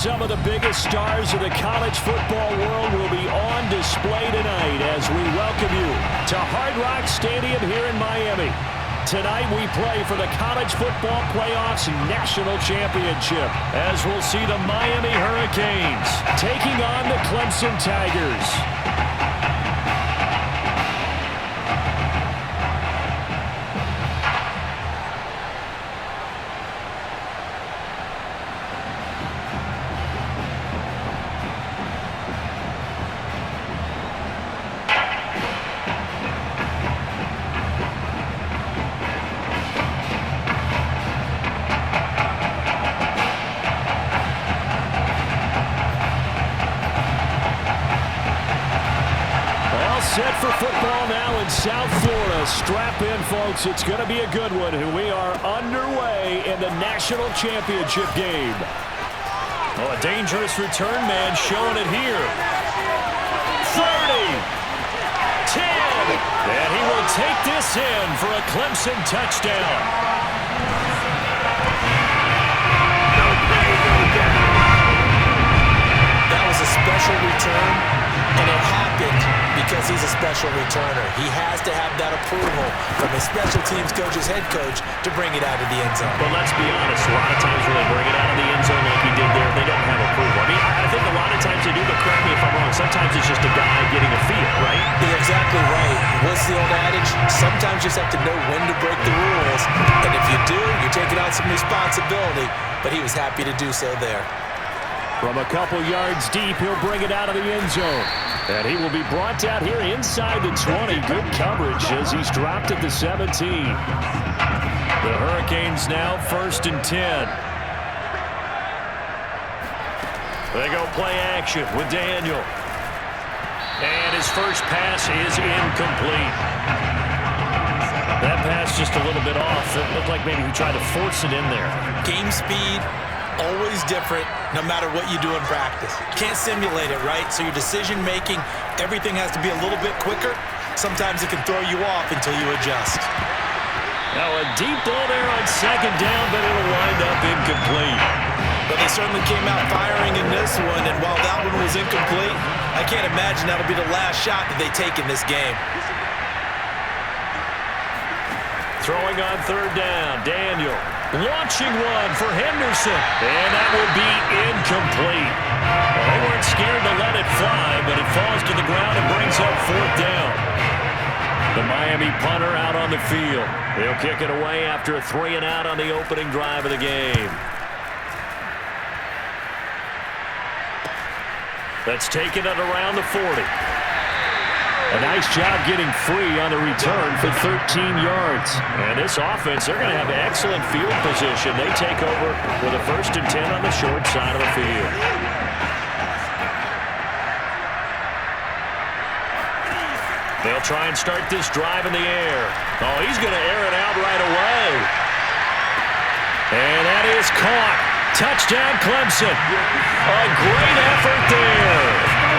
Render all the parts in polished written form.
Some of the biggest stars of the college football world will be on display tonight as we welcome you to Hard Rock Stadium here in Miami. Tonight we play for the College Football Playoffs National Championship as we'll see the Miami Hurricanes taking on the Clemson Tigers. Set for football now in South Florida. Strap in, folks. It's going to be a good one. We are underway in the national championship game. Oh, a dangerous return man showing it here. 30, 10, and he will take this in for a Clemson touchdown. That was a special return, and it happened because he's a special returner. He has to have that approval from his special teams coach's head coach to bring it out of the end zone. But let's be honest, a lot of times when they bring it out of the end zone like he did there, they don't have approval. I mean, I think a lot of times they do, but correct me if I'm wrong, sometimes it's just a guy getting a feel, right? You're exactly right. What's the old adage? Sometimes you just have to know when to break the rules, and if you do, you're taking on some responsibility, but he was happy to do so there. From a couple yards deep, he'll bring it out of the end zone. And he will be brought out here inside the 20. Good coverage as he's dropped at the 17. The Hurricanes now 1st and 10. They go play action with Daniel. And his first pass is incomplete. That pass just a little bit off. It looked like maybe he tried to force it in there. Game speed, always different no matter what you do in practice. Can't simulate it, right? So your decision-making, everything has to be a little bit quicker. Sometimes it can throw you off until you adjust. Now a deep ball there on 2nd down, but it'll wind up incomplete. But they certainly came out firing in this one, and while that one was incomplete, I can't imagine that'll be the last shot that they take in this game. Throwing on 3rd down, Daniel. Launching one for Henderson. And that will be incomplete. Well, they weren't scared to let it fly, but it falls to the ground and brings up 4th down. The Miami punter out on the field. He'll kick it away after a 3-and-out on the opening drive of the game. That's taken it around the 40. A nice job getting free on the return for 13 yards. And this offense, they're going to have excellent field position. They take over with a 1st and 10 on the short side of the field. They'll try and start this drive in the air. Oh, he's going to air it out right away. And that is caught. Touchdown, Clemson. A great effort there.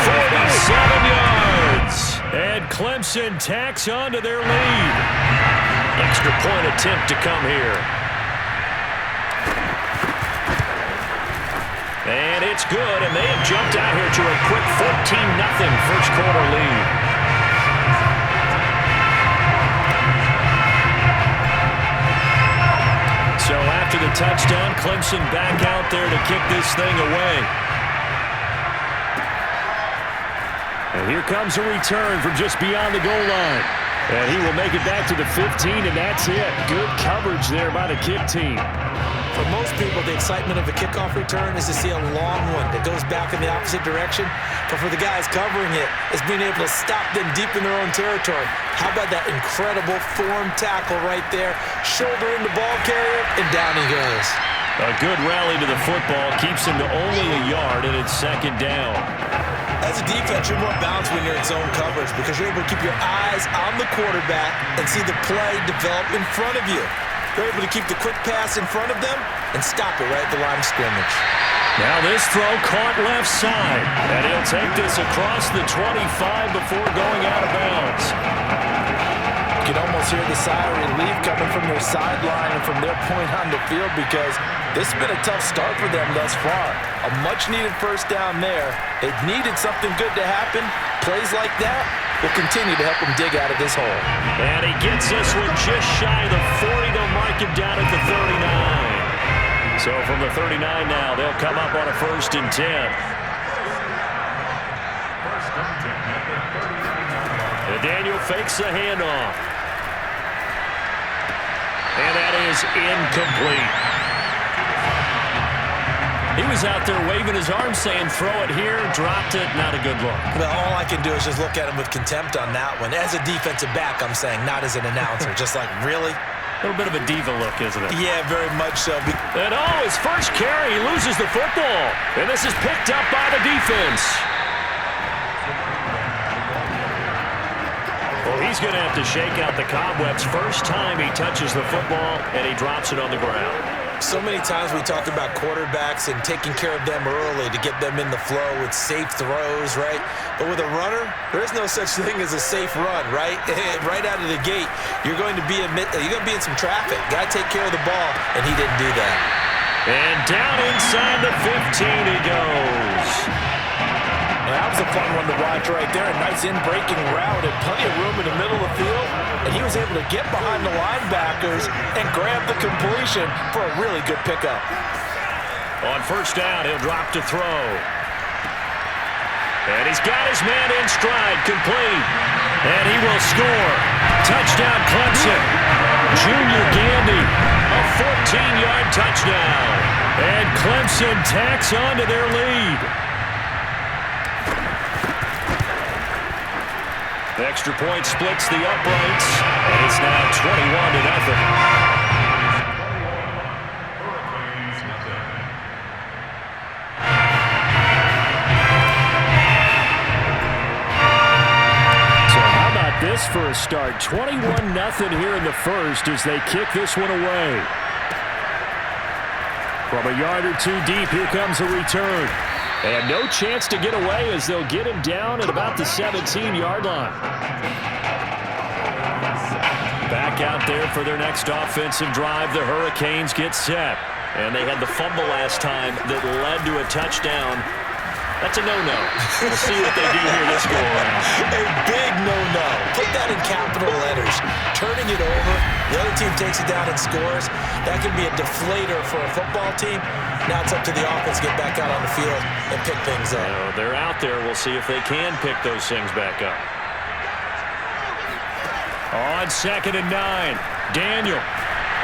47 yards. And Clemson tacks on to their lead. Extra point attempt to come here. And it's good, and they have jumped out here to a quick 14-0 first quarter lead. So after the touchdown, Clemson back out there to kick this thing away. And here comes a return from just beyond the goal line. And he will make it back to the 15, and that's it. Good coverage there by the kick team. For most people, the excitement of a kickoff return is to see a long one that goes back in the opposite direction. But for the guys covering it, it's being able to stop them deep in their own territory. How about that incredible form tackle right there? Shoulder in the ball carrier, and down he goes. A good rally to the football keeps him to only a yard, and it's 2nd down. As a defense, you're more balanced when you're in zone coverage because you're able to keep your eyes on the quarterback and see the play develop in front of you. You're able to keep the quick pass in front of them and stop it right at the line of scrimmage. Now this throw caught left side, and he'll take this across the 25 before going out of bounds. can almost hear the sigh of relief coming from their sideline and from their point on the field because this has been a tough start for them thus far. A much-needed first down there. They've needed something good to happen. Plays like that will continue to help them dig out of this hole. And he gets this one just shy of the 40. They'll mark him down at the 39. So from the 39 now, they'll come up on a 1st and 10. And Daniel fakes the handoff. And that is incomplete. He was out there waving his arms saying, throw it here, dropped it, not a good look. Well, all I can do is just look at him with contempt on that one. As a defensive back, I'm saying, not as an announcer. Just like, really? A little bit of a diva look, isn't it? Yeah, very much so. And his first carry, he loses the football. And this is picked up by the defense. Well, he's going to have to shake out the cobwebs. First time he touches the football, and he drops it on the ground. So many times we talk about quarterbacks and taking care of them early to get them in the flow with safe throws, right? But with a runner, there is no such thing as a safe run, right? Right out of the gate, you're going to be in some traffic. Got to take care of the ball, and he didn't do that. And down inside the 15 he goes. That was a fun one to watch right there. A nice in-breaking route and plenty of room in the middle of the field. And he was able to get behind the linebackers and grab the completion for a really good pickup. On first down, he'll drop to throw. And he's got his man in stride, complete. And he will score. Touchdown, Clemson. Junior Gandy, a 14-yard touchdown. And Clemson tacks on to their lead. The extra point splits the uprights, and it's now 21-0. So how about this for a start? 21-0 here in the first as they kick this one away. From a yard or two deep, here comes a return. And no chance to get away as they'll get him down at about the 17-yard line. Back out there for their next offensive drive. The Hurricanes get set. And they had the fumble last time that led to a touchdown. That's a no-no. We'll see what they do here this go-around. A big no-no. Put that in capital letters. Turning it over, the other team takes it down and scores. That can be a deflator for a football team. Now it's up to the offense to get back out on the field and pick things up. They're out there. We'll see if they can pick those things back up. On 2nd and 9, Daniel.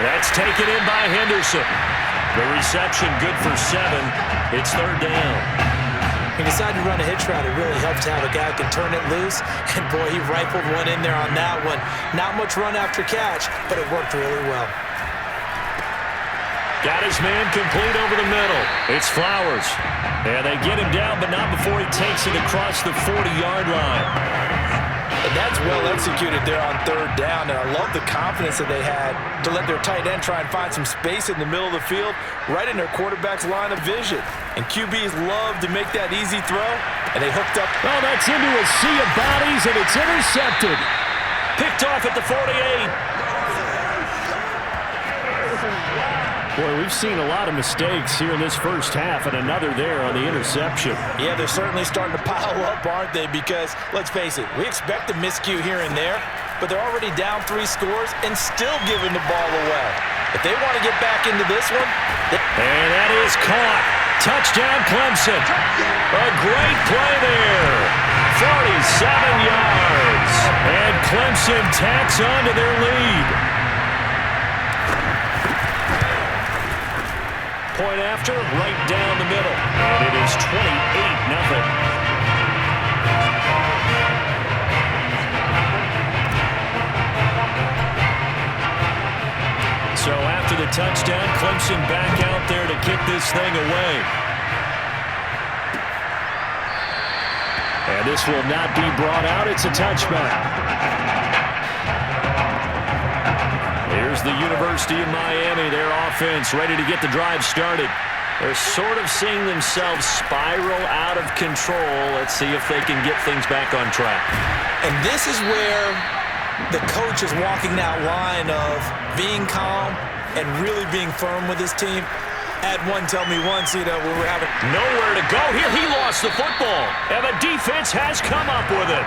That's taken in by Henderson. The reception good for 7. It's 3rd down. He decided to run a hitch route. It really helps to have a guy who can turn it loose. And, boy, he rifled one in there on that one. Not much run after catch, but it worked really well. Got his man complete over the middle. It's Flowers. And they get him down, but not before he takes it across the 40-yard line. And that's well executed there on 3rd down. And I love the confidence that they had to let their tight end try and find some space in the middle of the field, right in their quarterback's line of vision. And QBs love to make that easy throw, and they hooked up. Oh, that's into a sea of bodies, and it's intercepted. Picked off at the 48. Boy, we've seen a lot of mistakes here in this first half, and another there on the interception. Yeah, they're certainly starting to pile up, aren't they? Because, let's face it, we expect a miscue here and there, but they're already down 3 scores and still giving the ball away. If they want to get back into this one. And that is caught. Touchdown, Clemson. A great play there. 47 yards. And Clemson tacks on to their lead. Point after, right down the middle. And it is 28-0. So after the touchdown, Clemson back out there to kick this thing away. And this will not be brought out. It's a touchback. Here's the University of Miami, their offense, ready to get the drive started. They're sort of seeing themselves spiral out of control. Let's see if they can get things back on track. And this is where The coach is walking that line of being calm and really being firm with his team. Add one, tell me once, when we're having nowhere to go here. He lost the football, and the defense has come up with it.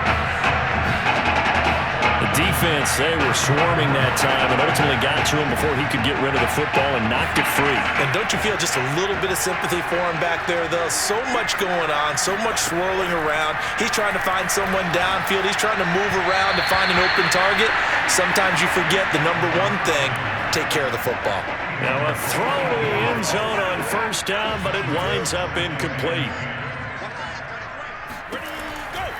The defense, they were swarming that time and ultimately got to him before he could get rid of the football and knocked it free. And don't you feel just a little bit of sympathy for him back there, though? So much going on, so much swirling around. He's trying to find someone downfield. He's trying to move around to find an open target. Sometimes you forget the number one thing, take care of the football. Now a throw to the end zone on first down, but it winds up incomplete.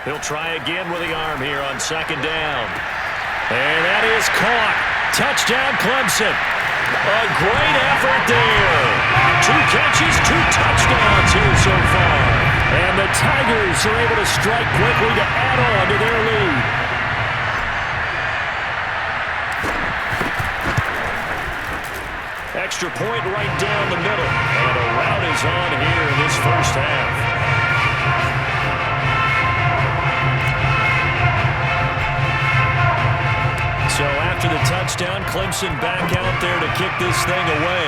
He'll try again with the arm here on second down. And that is caught. Touchdown, Clemson. A great effort there. 2 catches, 2 touchdowns here so far. And the Tigers are able to strike quickly to add on to their lead. Extra point right down the middle. And a rout is on here in this first half. So after the touchdown, Clemson back out there to kick this thing away.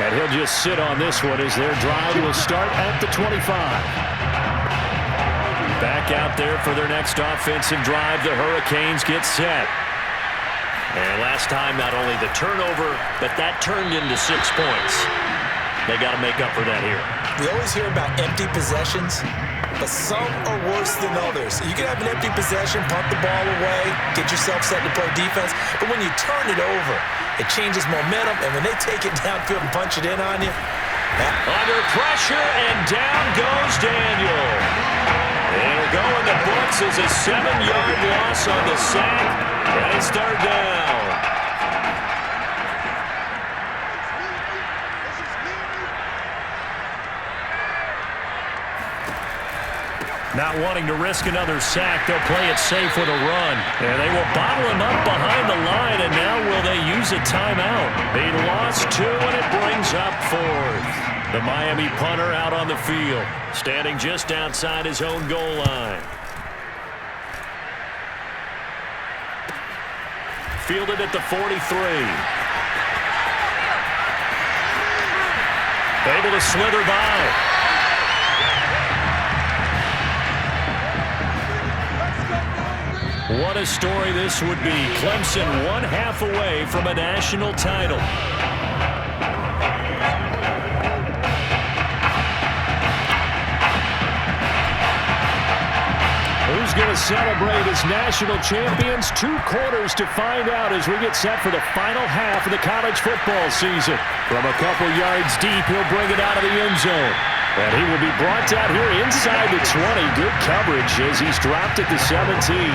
And he'll just sit on this one as their drive will start at the 25. Back out there for their next offensive drive. The Hurricanes get set. And last time, not only the turnover, but that turned into 6 points. They got to make up for that here. We always hear about empty possessions, but some are worse than others. You can have an empty possession, punt the ball away, get yourself set to play defense, but when you turn it over, it changes momentum, and when they take it downfield and punch it in on you. Under pressure, and down goes Daniel. It'll go in the books as a 7-yard loss on the sack, and it's third down. Not wanting to risk another sack, they'll play it safe with a run. And they will bottle him up behind the line, and now will they use a timeout? They lost 2, and it brings up 4th. The Miami punter out on the field, standing just outside his own goal line. Fielded at the 43. Able to slither by. What a story this would be. Clemson 1/2 away from a national title. Who's going to celebrate as national champions? 2 quarters to find out as we get set for the final half of the college football season. From a couple yards deep, he'll bring it out of the end zone. And he will be brought out here inside the 20. Good coverage as he's dropped at the 17.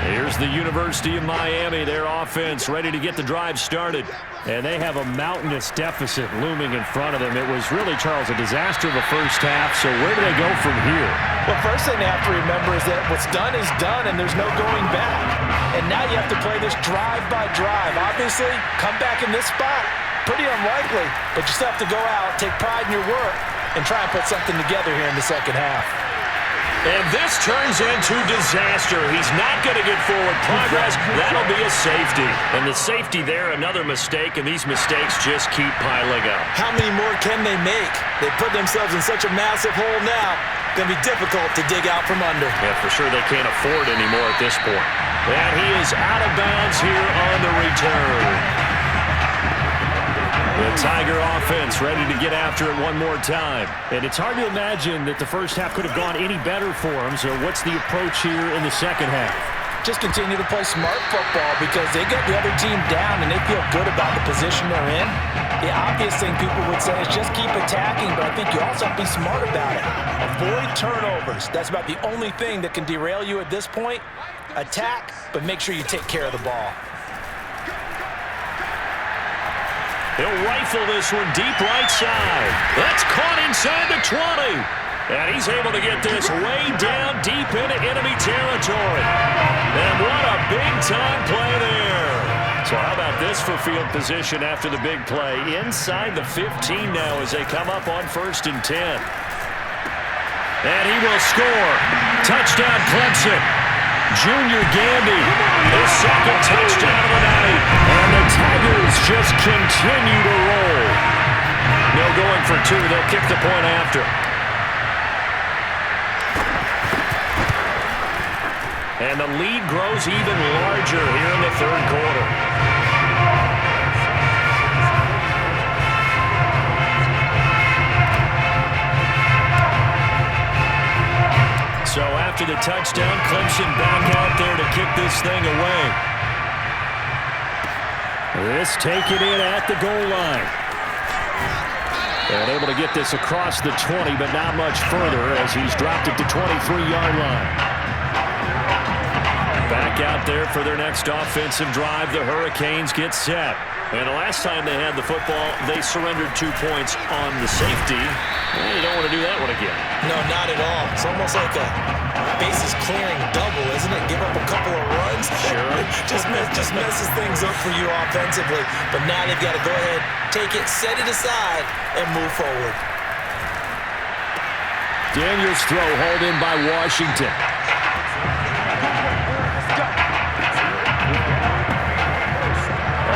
Here's the University of Miami, their offense ready to get the drive started. And they have a mountainous deficit looming in front of them. It was really, Charles, a disaster of a first half. So where do they go from here? Well, first thing they have to remember is that what's done is done, and there's no going back. And now you have to play this drive by drive. Obviously, come back in this spot, pretty unlikely. But you still have to go out, take pride in your work, and try and put something together here in the second half. And this turns into disaster. He's not going to get forward progress. That'll be a safety. And the safety there, another mistake, and these mistakes just keep piling up. How many more can they make? They put themselves in such a massive hole now. Going to be difficult to dig out from under. Yeah, for sure they can't afford anymore at this point. And he is out of bounds here on the return. The Tiger offense ready to get after it one more time. And it's hard to imagine that the first half could have gone any better for them. So what's the approach here in the second half? Just continue to play smart football because they got the other team down and they feel good about the position they're in. The obvious thing people would say is just keep attacking, but I think you also have to be smart about it. Avoid turnovers. That's about the only thing that can derail you at this point. Attack, but make sure you take care of the ball. He'll rifle this one deep right side. That's caught inside the 20. And he's able to get this way down deep into enemy territory. And what a big-time play there. So how about this for field position after the big play? Inside the 15 now as they come up on 1st and 10. And he will score. Touchdown, Clemson. Junior Gandy, his second touchdown of the night. And the Tigers just continue to roll. No going for two. They'll kick the point after. And the lead grows even larger here in the third quarter. So after the touchdown, Clemson back out there to kick this thing away. This take it in at the goal line. And able to get this across the 20, but not much further as he's dropped it to 23-yard line. Back out there for their next offensive drive. The Hurricanes get set. And the last time they had the football, they surrendered 2 points on the safety. Well, you don't want to do that one again. No, not at all. It's almost like a bases clearing double, isn't it? Give up a couple of runs. Sure. just messes things up for you offensively. But now they've got to go ahead, take it, set it aside, and move forward. Daniels' throw hauled in by Washington.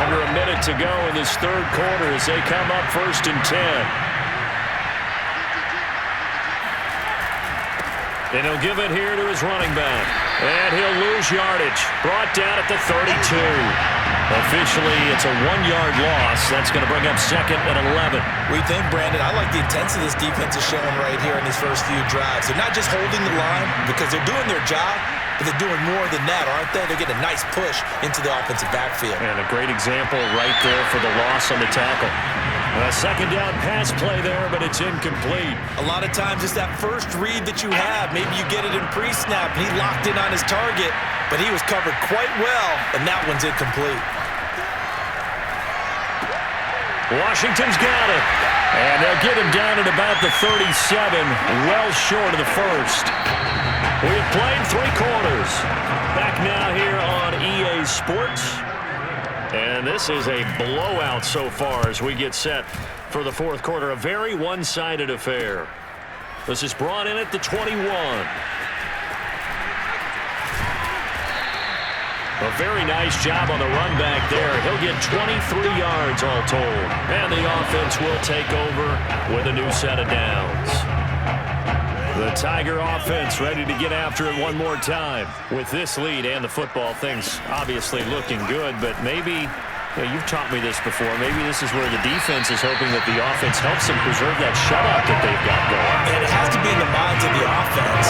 Under a minute to go in this third quarter as they come up 1st and 10. And he'll give it here to his running back. And he'll lose yardage. Brought down at the 32. Officially, it's a 1-yard loss. That's going to bring up 2nd and 11. We think, Brandon, I like the intensity this defense is showing right here in these first few drives. They're not just holding the line because they're doing their job, but they're doing more than that, aren't they? They're getting a nice push into the offensive backfield. And a great example right there for the loss on the tackle. A second down pass play there, but it's incomplete. A lot of times it's that first read that you have. Maybe you get it in pre-snap, and he locked in on his target, but he was covered quite well, and that one's incomplete. Washington's got it. And they'll get him down at about the 37, well short of the first. We've played 3 quarters. Back now here on EA Sports. And this is a blowout so far as we get set for the fourth quarter. A very one-sided affair. This is brought in at the 21. A very nice job on the run back there. He'll get 23 yards all told. And the offense will take over with a new set of downs. The Tiger offense ready to get after it one more time. With this lead and the football, things obviously looking good, but maybe, you've taught me this before, maybe this is where the defense is hoping that the offense helps them preserve that shutout that they've got going. And it has to be in the minds of the offense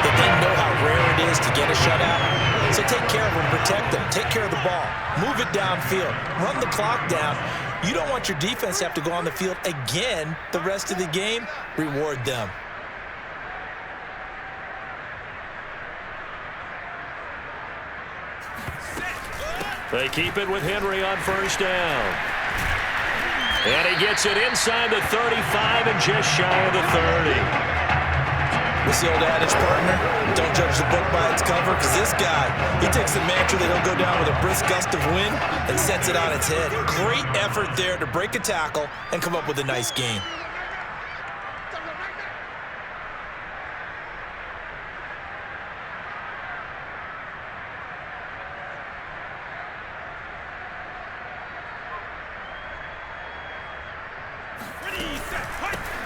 that they know how rare it is to get a shutout. So take care of them, protect them, take care of the ball, move it downfield, run the clock down. You don't want your defense to have to go on the field again the rest of the game. Reward them. They keep it with Henry on first down. And he gets it inside the 35 and just shy of the 30. What's the old adage, partner? Don't judge the book by its cover, because this guy, he takes the mantra that he'll go down with a brisk gust of wind and sets it on its head. Great effort there to break a tackle and come up with a nice game.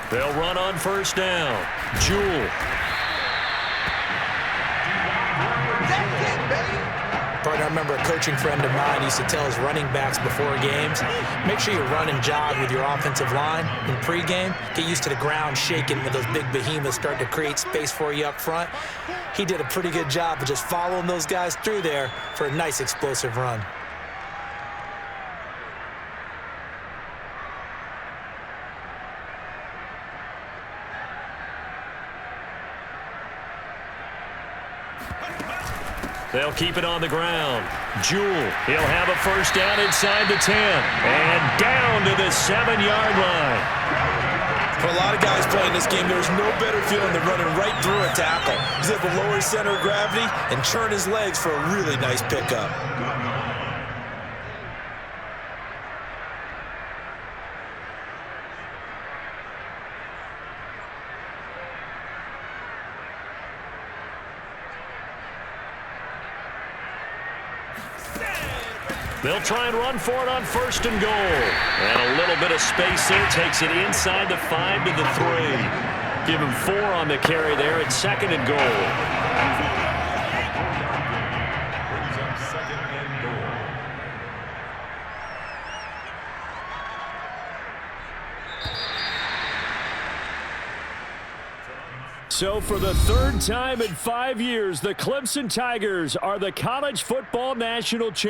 They'll run on first down. Jewell. Partner, I remember a coaching friend of mine used to tell his running backs before games, make sure you run and jog with your offensive line in pregame. Get used to the ground shaking when those big behemoths start to create space for you up front. He did a pretty good job of just following those guys through there for a nice explosive run. They'll keep it on the ground. Jewell, he'll have a first down inside the 10. And down to the 7-yard line. For a lot of guys playing this game, there's no better feeling than running right through a tackle. He's able to lower his center of gravity and churn his legs for a really nice pickup. They'll try and run for it on 1st and goal. And a little bit of space there takes it inside the 5 to the 3. Give him 4 on the carry there at 2nd and goal. So for the 3rd time in 5 years, the Clemson Tigers are the college football national champions.